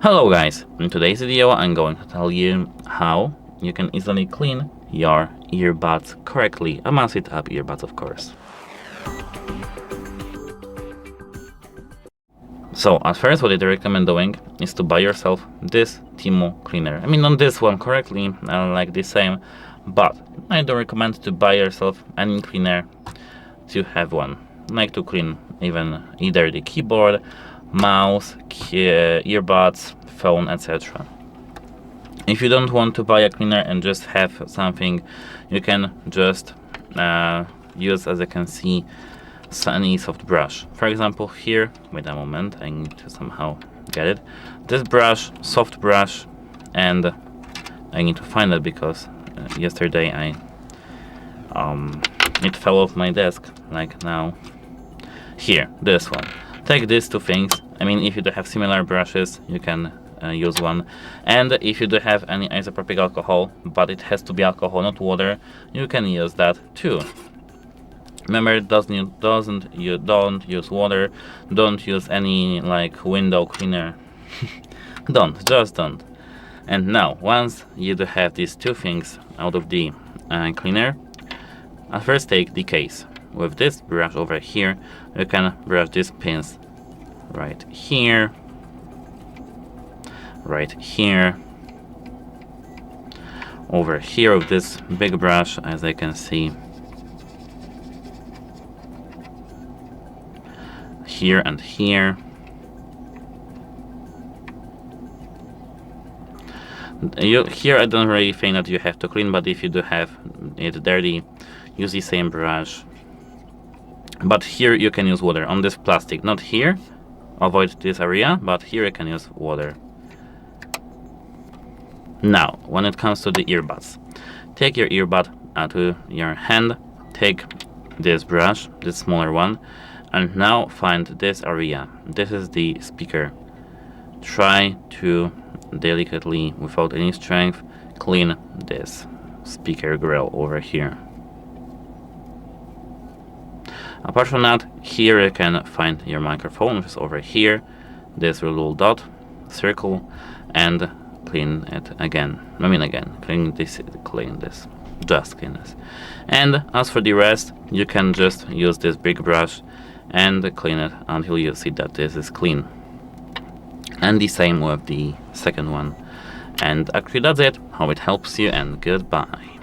Hello guys, in today's video I'm going to tell you how you can easily clean your earbuds correctly. AMAZFIT UP earbuds, of course. So at first what I recommend doing is to buy yourself this Timo Cleaner. I mean, not this one correctly, I like the same, but I do recommend to buy yourself any cleaner to have one, like to clean either the keyboard, mouse, earbuds, phone, etc. If you don't want to buy a cleaner and just have something, you can just use, as you can see, any soft brush. For example, here, wait a moment, I need to somehow get it. This brush, soft brush, and I need to find it because yesterday it fell off my desk, like now. Here, this one. Take these two things. I mean, if you do have similar brushes, you can use one. And if you do have any isopropyl alcohol, but it has to be alcohol, not water, you can use that too. Remember, don't use water, don't use any like window cleaner. Just don't. And now, once you do have these two things out of the cleaner, at first take the case. With this brush over here, you can brush these pins right here, over here with this big brush, as I can see, here and here. Here I don't really think that you have to clean, but if you do have it dirty, use the same brush. But here you can use water on this plastic, not here, avoid this area, but here you can use water. Now, when it comes to the earbuds, take your earbud to your hand, take this brush, this smaller one, and now find this area. This is the speaker. Try to delicately, without any strength, clean this speaker grill over here. Apart from that, here you can find your microphone, which is over here, this little dot, circle, and clean it again. Clean this, just clean this. And as for the rest, you can just use this big brush and clean it until you see that this is clean. And the same with the second one. And actually that's it. Hope it helps you, and goodbye.